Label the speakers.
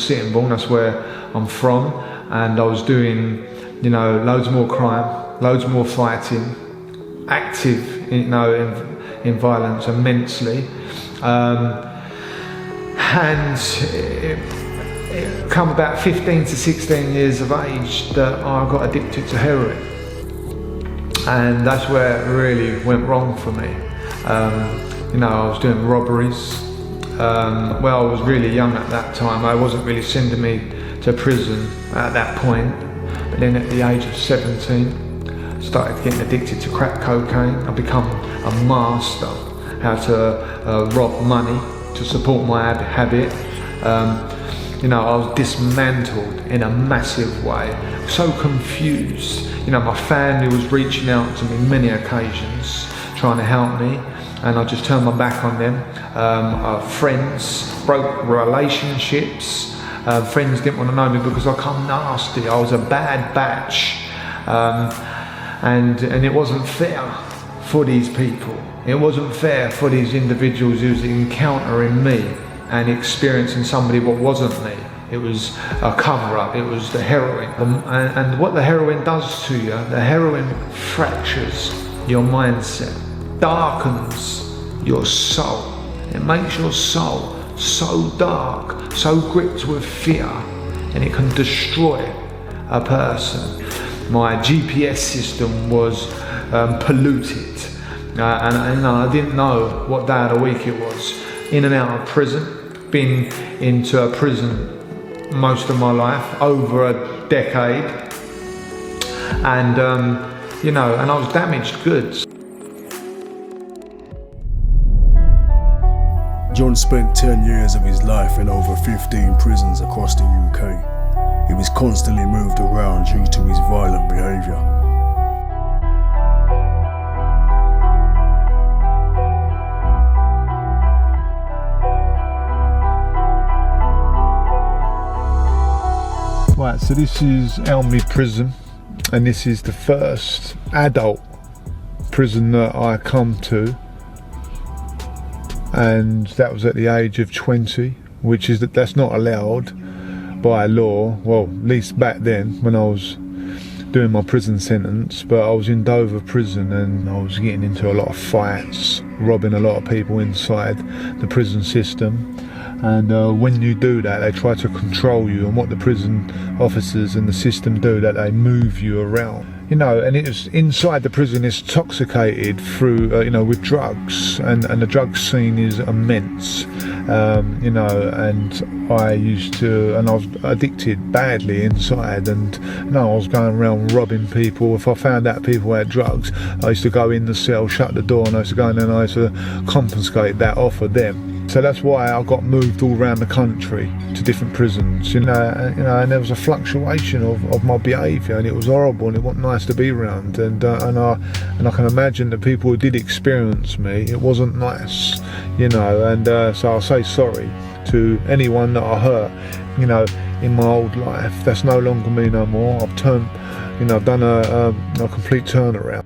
Speaker 1: Sittingbourne, that's where I'm from, and I was doing, you know, loads more crime, loads more fighting, active, you know, in violence immensely, and it come about 15 to 16 years of age that I got addicted to heroin, and that's where it really went wrong for me. You know, I was doing robberies. Well, I was really young at that time. I wasn't really sending me to prison at that point, but then at the age of 17, started getting addicted to crack cocaine. I become a master how to rob money to support my habit. You know, I was dismantled in a massive way, so confused. You know, my family was reaching out to me many occasions, trying to help me, and I just turned my back on them. Friends, broke relationships. Friends didn't want to know me because I come nasty. I was a bad batch, and it wasn't fair for these people. It wasn't fair for these individuals who's encountering me and experiencing somebody what wasn't me. It was a cover-up, it was the heroin. And what the heroin does to you, the heroin fractures your mindset, darkens your soul. It makes your soul so dark, so gripped with fear, and it can destroy a person. My GPS system was polluted, and I didn't know what day of the week it was. In and out of prison. Been into a prison most of my life, over a decade, and you know, and I was damaged goods.
Speaker 2: John spent 10 years of his life in over 15 prisons across the UK. He was constantly moved around due to his violent behaviour.
Speaker 1: Right, so this is Elmley Prison, and this is the first adult prison that I come to, and that was at the age of 20, which is that's not allowed by law, well, at least back then when I was doing my prison sentence. But I was in Dover prison and I was getting into a lot of fights, robbing a lot of people inside the prison system. And when you do that, they try to control you, and what the prison officers and the system do, that they move you around. You know, and it's inside the prison is intoxicated through, you know, with drugs, and the drug scene is immense. You know, and I was addicted badly inside, and you know, I was going around robbing people. If I found out people had drugs, I used to go in the cell, shut the door, and I used to go in and I used to confiscate that off of them. So that's why I got moved all around the country to different prisons, you know, and there was a fluctuation of my behaviour, and it was horrible, and it wasn't nice to be around, and I can imagine the people who did experience me, it wasn't nice, you know, and so I'll say sorry to anyone that I hurt, you know, in my old life. That's no longer me no more. I've turned, you know, I've done a complete turnaround.